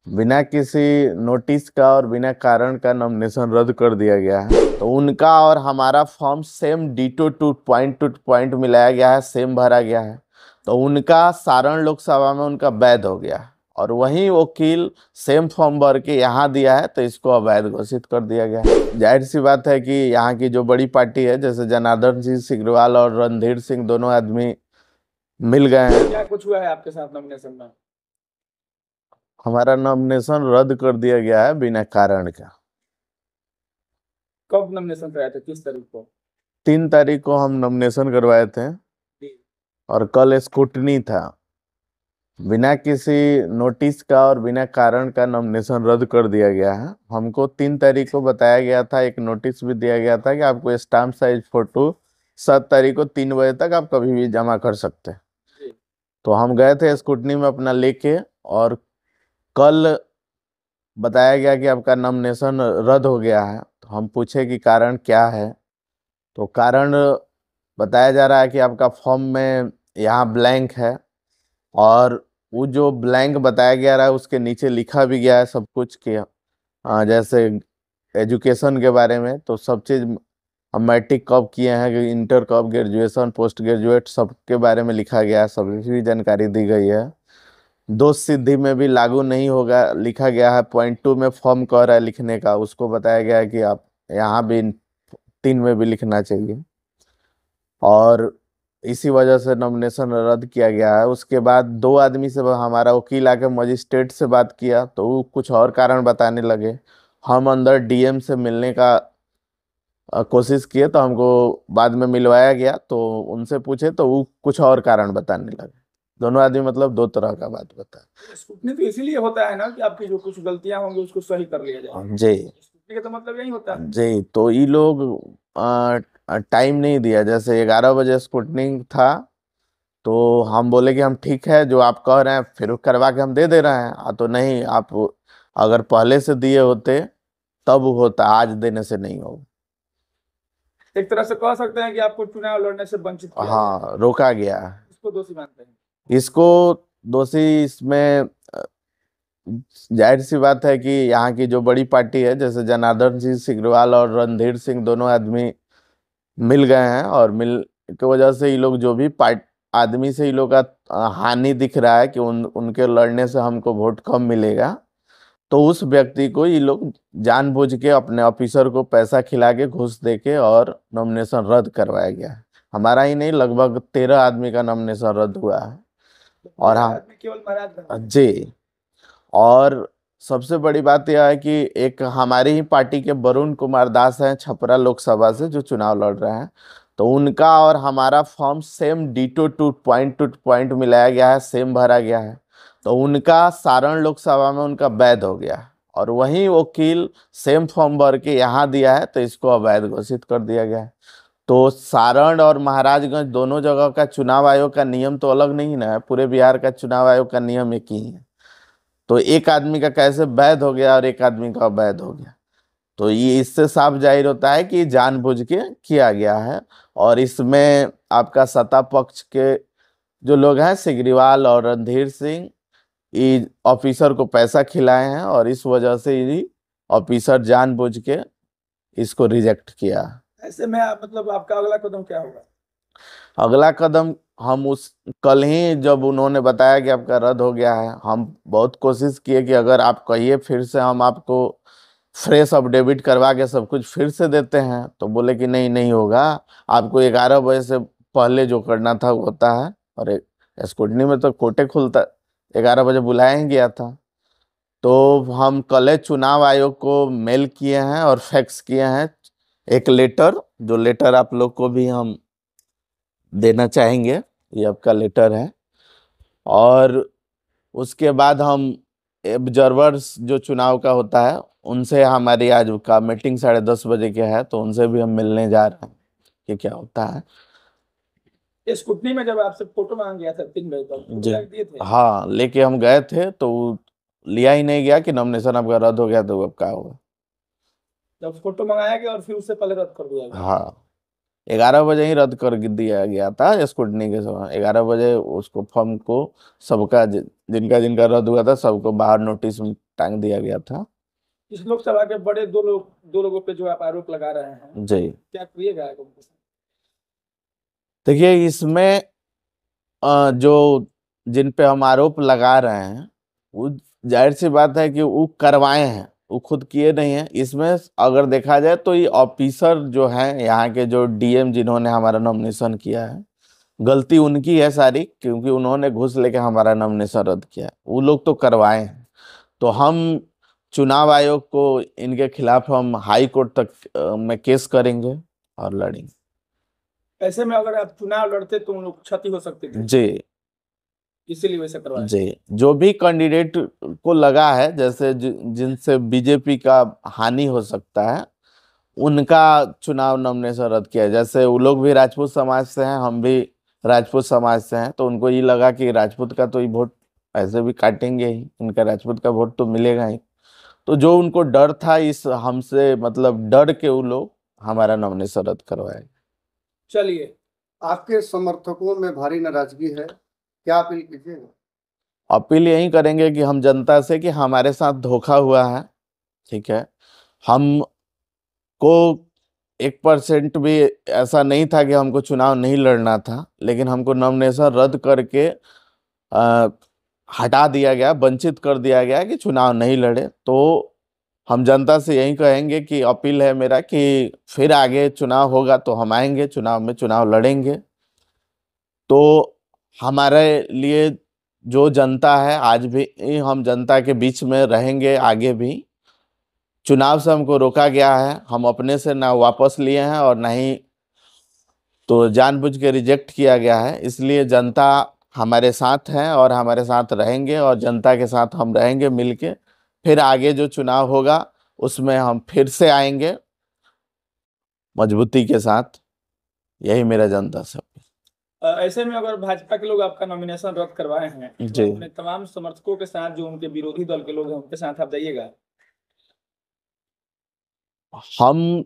बिना किसी नोटिस का और बिना कारण का नॉमिनेशन रद्द कर दिया गया है। तो उनका और हमारा form same ditto two point मिलाया गया है, सेम भरा गया है। तो उनका सारण लोकसभा में उनका वैध हो गया है और वही वकील सेम फॉर्म भर के यहाँ दिया है, तो इसको अवैध घोषित कर दिया गया है। जाहिर सी बात है कि यहाँ की जो बड़ी पार्टी है, जैसे जनार्दन सिंह सिग्रीवाल और रणधीर सिंह, दोनों आदमी मिल गए हैं। क्या कुछ हुआ है आपके साथ नॉमिनेशन में? हमारा नॉमिनेशन रद्द कर दिया गया है बिना कारण का। कब नॉमिनेशन कराए थे, किस तारीख को? 3 तारीख को हम नॉमिनेशन करवाए थे जी। और कल स्क्रूटनी था। बिना किसी नोटिस का और बिना कारण का नॉमिनेशन रद्द कर दिया गया है। हमको 3 तारीख को बताया गया था, एक नोटिस भी दिया गया था कि आपको स्टाम्प साइज फोटो 7 तारीख को 3 बजे तक आप कभी भी जमा कर सकते हैं। जी। तो हम गए थे स्क्रूटनी में अपना लेके, और कल बताया गया कि आपका नॉमिनेशन रद्द हो गया है। तो हम पूछे कि कारण क्या है, तो कारण बताया जा रहा है कि आपका फॉर्म में यहाँ ब्लैंक है, और वो जो ब्लैंक बताया गया रहा है उसके नीचे लिखा भी गया है सब कुछ कि जैसे एजुकेशन के बारे में, तो सब चीज़ हम मैट्रिक कब किए हैं, कि इंटर कब, ग्रेजुएशन, पोस्ट ग्रेजुएट, सबके बारे में लिखा गया है, सभी जानकारी दी गई है। दोष सिद्धि में भी लागू नहीं होगा लिखा गया है। पॉइंट 2 में फॉर्म कह रहा है लिखने का, उसको बताया गया है कि आप यहाँ भी 3 में भी लिखना चाहिए, और इसी वजह से नॉमिनेशन रद्द किया गया है। उसके बाद 2 आदमी से हमारा वकील आके मजिस्ट्रेट से बात किया, तो वो कुछ और कारण बताने लगे। हम अंदर डीएम से मिलने का कोशिश किए, तो हमको बाद में मिलवाया गया, तो उनसे पूछे तो वो कुछ और कारण बताने लगे। दोनों आदमी मतलब 2 तरह का बात बताया। स्क्रूटनी तो इसीलिए होता है ना कि आपकी जो कुछ गलतियां होंगी उसको सही कर लिया जाए। जी। स्क्रूटनी का तो मतलब यही होता है। जी, तो ये लोग टाइम नहीं दिया। जैसे 11 बजे स्पुटनिक था, तो हम बोले कि हम ठीक है, जो आप कह रहे हैं फिर करवा के हम दे दे रहे हैं। तो नहीं, आप अगर पहले से दिए होते तब होता, आज देने से नहीं होगा। एक तरह से कह सकते हैं कि आपको चुनाव लड़ने से वंचित किया गया है। हाँ, रोका गया है। इसको दोषी मानते हैं? इसको दोषी इसमें जाहिर सी बात है कि यहाँ की जो बड़ी पार्टी है, जैसे जनार्दन सिंह सिग्रीवाल और रणधीर सिंह, दोनों आदमी मिल गए हैं, और मिल की वजह से ये लोग जो भी पार्ट आदमी से ये लोग का हानि दिख रहा है कि उनके लड़ने से हमको वोट कम मिलेगा, तो उस व्यक्ति को ये लोग जानबूझ के अपने ऑफिसर को पैसा खिला के, घूस दे के, और नॉमिनेशन रद्द करवाया गया है। हमारा ही नहीं, लगभग 13 आदमी का नॉमिनेशन रद्द हुआ है। तो और 13 हाँ आदमी केवल महाराजगंज में? जी, और सबसे बड़ी बात यह है कि एक हमारी ही पार्टी के वरुण कुमार दास हैं छपरा लोकसभा से, जो चुनाव लड़ रहे हैं। तो उनका और हमारा form same ditto two point मिलाया गया है, सेम भरा गया है। तो उनका सारण लोकसभा में उनका वैध हो गया है, और वही वकील सेम फॉर्म भर के यहाँ दिया है, तो इसको अवैध घोषित कर दिया गया है। तो सारण और महाराजगंज दोनों जगह का चुनाव आयोग का नियम तो अलग नहीं ना है, पूरे बिहार का चुनाव आयोग का नियम एक ही है। तो एक आदमी का कैसे वैध हो गया और एक आदमी का अवैध हो गया, तो ये इससे साफ जाहिर होता है कि जानबूझ के किया गया है। और इसमें आपका सत्ता पक्ष के जो लोग हैं, सिग्रीवाल और रणधीर सिंह, ये ऑफिसर को पैसा खिलाए हैं, और इस वजह से ये ऑफिसर जानबूझ के इसको रिजेक्ट किया। ऐसे में मतलब आपका अगला कदम क्या होगा? अगला कदम, हम उस कल ही जब उन्होंने बताया कि आपका रद्द हो गया है, हम बहुत कोशिश किए कि अगर आप कहिए फिर से हम आपको फ्रेश अपडेट करवा के सब कुछ फिर से देते हैं, तो बोले कि नहीं, नहीं होगा, आपको 11 बजे से पहले जो करना था वो होता है। और स्कूटनी में तो कोर्टे खुलता, 11 बजे बुलाया ही गया था। तो हम कल चुनाव आयोग को मेल किए हैं और फैक्स किए हैं एक लेटर, जो लेटर आप लोग को भी हम देना चाहेंगे। ये आपका लेटर है। और उसके बाद हम ऑब्जर्वर्स जो चुनाव का होता है, उनसे हमारी आज का मीटिंग 10:30 बजे के है, तो उनसे भी हम मिलने जा रहे हैं कि क्या होता है। स्कूटनी में जब आपसे फोटो मांगा गया था 3 बजे तक, फोटो जी, लाके दिए थे? हाँ, लेके हम गए थे, तो वो लिया ही नहीं गया कि नॉमिनेशन आपका रद्द हो गया, तो अब क्या होगा। जब फोटो मंगाया गया और फिर उससे पहले रद्द कर दिया गया? हाँ, 11 बजे ही रद्द कर दिया गया था स्क्रूटनी के समय। 11 बजे उसको फॉर्म को सबका जिनका जिनका रद्द हुआ था सबको बाहर नोटिस टांग दिया गया था। इस लोकसभा के बड़े दो लोगों पे जो आप आरोप लगा रहे हैं, जी क्या करिएगा? देखिए, इसमें जो जिन पे हम आरोप लगा रहे हैं वो जाहिर सी बात है कि वो करवाए हैं, वो खुद किए नहीं है। इसमें अगर देखा जाए तो ये ऑफिसर जो हैं यहाँ के, जो डीएम जिन्होंने हमारा नॉमिनेशन किया है, गलती उनकी है सारी, क्योंकि उन्होंने घूस लेके हमारा नॉमिनेशन रद्द किया है। वो लोग तो करवाए हैं। तो हम चुनाव आयोग को इनके खिलाफ हम हाई कोर्ट तक में केस करेंगे और लड़ेंगे। ऐसे में अगर आप चुनाव लड़ते तो उन लोग क्षति हो सकती थी, जी इसीलिए वैसे करवाया। जी, जो भी कैंडिडेट को लगा है, जैसे जिनसे बीजेपी का हानि हो सकता है, उनका चुनाव नॉमिनेशन रद्द किया है। जैसे वो लोग भी राजपूत समाज से हैं, हम भी राजपूत समाज से हैं, तो उनको ये लगा कि राजपूत का तो ये वोट ऐसे भी काटेंगे ही, इनका राजपूत का वोट तो मिलेगा ही। तो जो उनको डर था, इस हमसे मतलब डर के वो लोग हमारा नॉमिनेशन रद्द करवाए। चलिए, आपके समर्थकों में भारी नाराजगी है, क्या अपील कीजिएगा? अपील यही करेंगे कि हम जनता से कि हमारे साथ धोखा हुआ है, ठीक है। हम को 1% भी ऐसा नहीं था कि हमको चुनाव नहीं लड़ना था, लेकिन हमको नॉमिनेशन रद्द करके हटा दिया गया, वंचित कर दिया गया कि चुनाव नहीं लड़े। तो हम जनता से यही कहेंगे कि अपील है मेरा कि फिर आगे चुनाव होगा तो हम आएंगे, चुनाव में चुनाव लड़ेंगे। तो हमारे लिए जो जनता है, आज भी हम जनता के बीच में रहेंगे, आगे भी। चुनाव से हमको रोका गया है, हम अपने से ना वापस लिए हैं और ना ही तो जानबूझ के रिजेक्ट किया गया है। इसलिए जनता हमारे साथ है और हमारे साथ रहेंगे, और जनता के साथ हम रहेंगे मिलके। फिर आगे जो चुनाव होगा उसमें हम फिर से आएंगे मजबूती के साथ। यही मेरा जनता से। ऐसे में अगर भाजपा के लोग आपका नॉमिनेशन रद्द करवाए हैं तो जी। अपने तमाम समर्थकों के साथ, जो उनके विरोधी दल के लोग हैं, उनके साथ आप जाइएगा? हम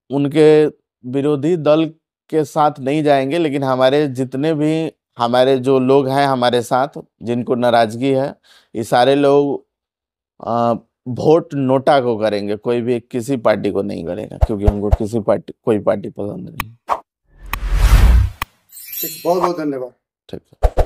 उनके विरोधी दल के साथ नहीं जाएंगे, लेकिन हमारे जितने भी हमारे जो लोग हैं हमारे साथ, जिनको नाराजगी है, ये सारे लोग वोट नोटा को करेंगे, कोई भी किसी पार्टी को नहीं करेगा, क्योंकि हमको कोई पार्टी पसंद नहीं। बहुत बहुत धन्यवाद। ठीक है।